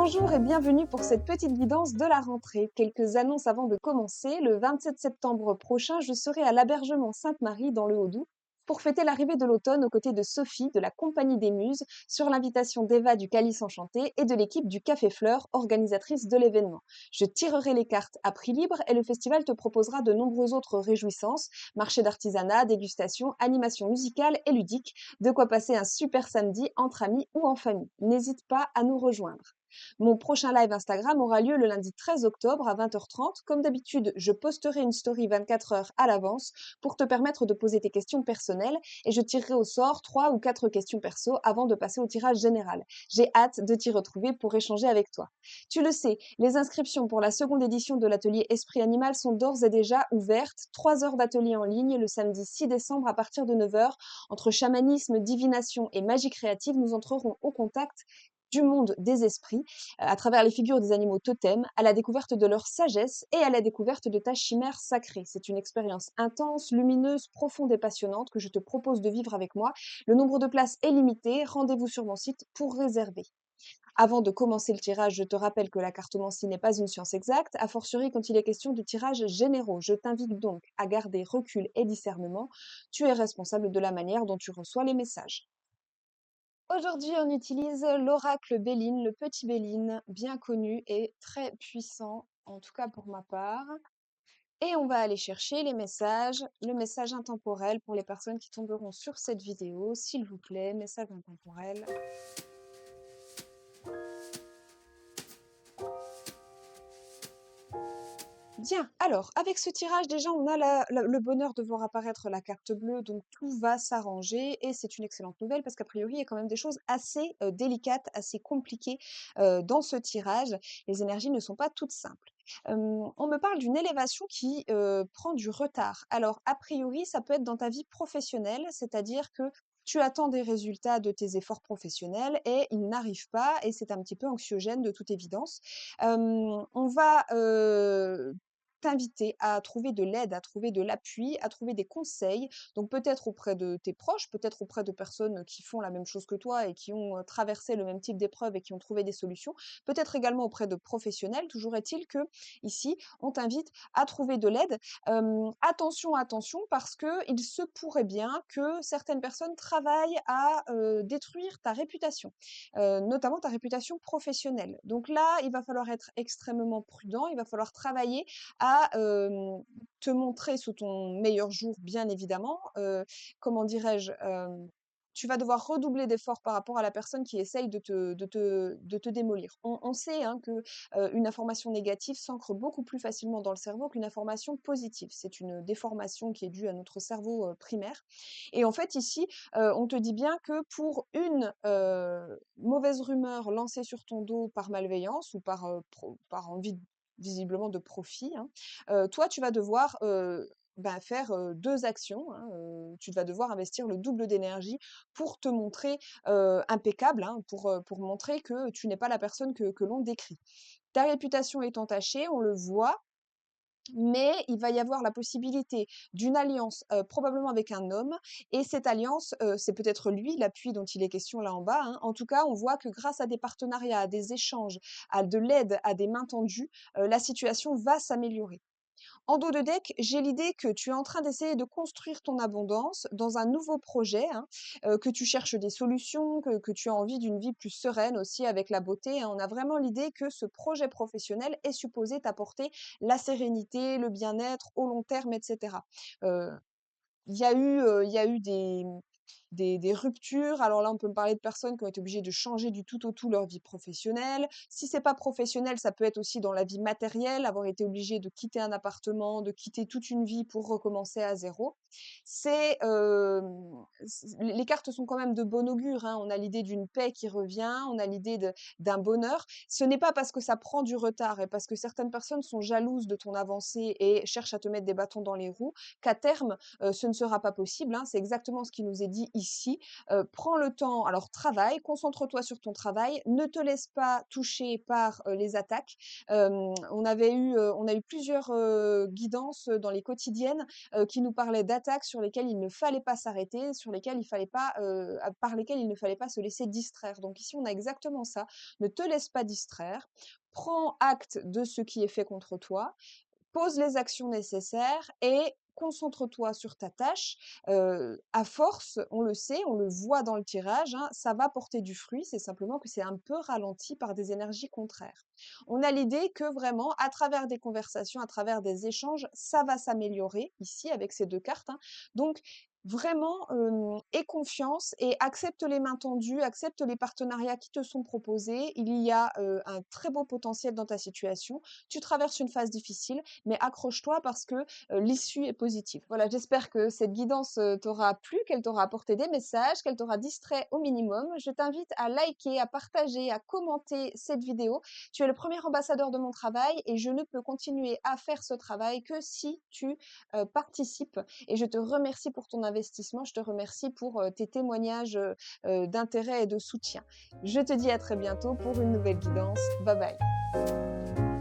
Bonjour et bienvenue pour cette petite guidance de la rentrée. Quelques annonces avant de commencer. Le 27 septembre prochain, je serai à l'Abergement Sainte-Marie dans le Haut-Doubs pour fêter l'arrivée de l'automne aux côtés de Sophie de la Compagnie des Muses sur l'invitation d'Eva du Calice Enchanté et de l'équipe du Café Fleur, organisatrice de l'événement. Je tirerai les cartes à prix libre et le festival te proposera de nombreuses autres réjouissances, marché d'artisanat, dégustation, animation musicale et ludique, de quoi passer un super samedi entre amis ou en famille. N'hésite pas à nous rejoindre. Mon prochain live Instagram aura lieu le lundi 13 octobre à 20h30. Comme d'habitude, je posterai une story 24 heures à l'avance pour te permettre de poser tes questions personnelles et je tirerai au sort 3 ou 4 questions perso avant de passer au tirage général. J'ai hâte de t'y retrouver pour échanger avec toi. Tu le sais, les inscriptions pour la seconde édition de l'atelier Esprit Animal sont d'ores et déjà ouvertes. 3 heures d'atelier en ligne le samedi 6 décembre à partir de 9h. Entre chamanisme, divination et magie créative, nous entrerons au contact du monde des esprits, à travers les figures des animaux totems, à la découverte de leur sagesse et à la découverte de ta chimère sacrée. C'est une expérience intense, lumineuse, profonde et passionnante que je te propose de vivre avec moi. Le nombre de places est limité. Rendez-vous sur mon site pour réserver. Avant de commencer le tirage, je te rappelle que la cartomancie n'est pas une science exacte, a fortiori quand il est question de tirages généraux. Je t'invite donc à garder recul et discernement. Tu es responsable de la manière dont tu reçois les messages. Aujourd'hui, on utilise l'oracle Béline, le petit Béline, bien connu et très puissant, en tout cas pour ma part. Et on va aller chercher les messages, le message intemporel pour les personnes qui tomberont sur cette vidéo. S'il vous plaît, message intemporel. Bien, alors, avec ce tirage, déjà, on a le bonheur de voir apparaître la carte bleue, donc tout va s'arranger et c'est une excellente nouvelle parce qu'a priori, il y a quand même des choses assez délicates, assez compliquées dans ce tirage. Les énergies ne sont pas toutes simples. On me parle d'une élévation qui prend du retard. Alors, a priori, ça peut être dans ta vie professionnelle, c'est-à-dire que tu attends des résultats de tes efforts professionnels et ils n'arrivent pas et c'est un petit peu anxiogène de toute évidence. On va t'inviter à trouver de l'aide, à trouver de l'appui, à trouver des conseils, donc peut-être auprès de tes proches, peut-être auprès de personnes qui font la même chose que toi et qui ont traversé le même type d'épreuve et qui ont trouvé des solutions, peut-être également auprès de professionnels. Toujours est-il que ici, on t'invite à trouver de l'aide. Attention, attention, parce que il se pourrait bien que certaines personnes travaillent à détruire ta réputation, notamment ta réputation professionnelle. Donc là, il va falloir être extrêmement prudent, il va falloir travailler à te montrer sous ton meilleur jour, bien évidemment. Comment dirais-je tu vas devoir redoubler d'efforts par rapport à la personne qui essaye de te démolir. On sait hein, que une information négative s'ancre beaucoup plus facilement dans le cerveau qu'une information positive. C'est une déformation qui est due à notre cerveau primaire. Et en fait, ici, on te dit bien que pour une mauvaise rumeur lancée sur ton dos par malveillance ou par envie visiblement de profit, hein, toi, tu vas devoir faire 2 actions, hein, tu vas devoir investir le double d'énergie pour te montrer impeccable, hein, pour montrer que tu n'es pas la personne que l'on décrit. Ta réputation est entachée, on le voit, mais il va y avoir la possibilité d'une alliance, probablement avec un homme et cette alliance, c'est peut-être lui, l'appui dont il est question là en bas, hein. En tout cas, on voit que grâce à des partenariats, à des échanges, à de l'aide, à des mains tendues, la situation va s'améliorer. En dos de deck, j'ai l'idée que tu es en train d'essayer de construire ton abondance dans un nouveau projet, hein, que tu cherches des solutions, que tu as envie d'une vie plus sereine aussi avec la beauté, hein. On a vraiment l'idée que ce projet professionnel est supposé t'apporter la sérénité, le bien-être au long terme, et cetera. Heu, il y a eu des ruptures. Alors là, on peut me parler de personnes qui ont été obligées de changer du tout au tout leur vie professionnelle. Si c'est pas professionnel, ça peut être aussi dans la vie matérielle, avoir été obligé de quitter un appartement, de quitter toute une vie pour recommencer à zéro. C'est, les cartes sont quand même de bon augure, hein. On a l'idée d'une paix qui revient, on a l'idée d'un bonheur. Ce n'est pas parce que ça prend du retard et parce que certaines personnes sont jalouses de ton avancée et cherchent à te mettre des bâtons dans les roues qu'à terme, ce ne sera pas possible, hein. C'est exactement ce qui nous est dit ici. Prends le temps, alors travaille, concentre-toi sur ton travail, ne te laisse pas toucher par les attaques. On a eu plusieurs guidances dans les quotidiennes qui nous parlaient d'attaques attaques sur lesquelles il ne fallait pas s'arrêter, sur lesquelles il fallait pas, par lesquelles il ne fallait pas se laisser distraire. Donc ici, on a exactement ça. Ne te laisse pas distraire, prends acte de ce qui est fait contre toi, pose les actions nécessaires et concentre-toi sur ta tâche. À force, on le sait, on le voit dans le tirage, hein, ça va porter du fruit, c'est simplement que c'est un peu ralenti par des énergies contraires. On a l'idée que vraiment, à travers des conversations, à travers des échanges, ça va s'améliorer ici avec ces 2 cartes, hein. Donc vraiment, aie confiance et accepte les mains tendues, accepte les partenariats qui te sont proposés. Il y a, un très beau potentiel dans ta situation. Tu traverses une phase difficile, mais accroche-toi parce que, l'issue est positive. Voilà, j'espère que cette guidance, t'aura plu, qu'elle t'aura apporté des messages, qu'elle t'aura distrait au minimum. Je t'invite à liker, à partager, à commenter cette vidéo. Tu es le premier ambassadeur de mon travail et je ne peux continuer à faire ce travail que si tu, participes et je te remercie pour ton investissement. Je te remercie pour, tes témoignages, d'intérêt et de soutien. Je te dis à très bientôt pour une nouvelle guidance. Bye bye.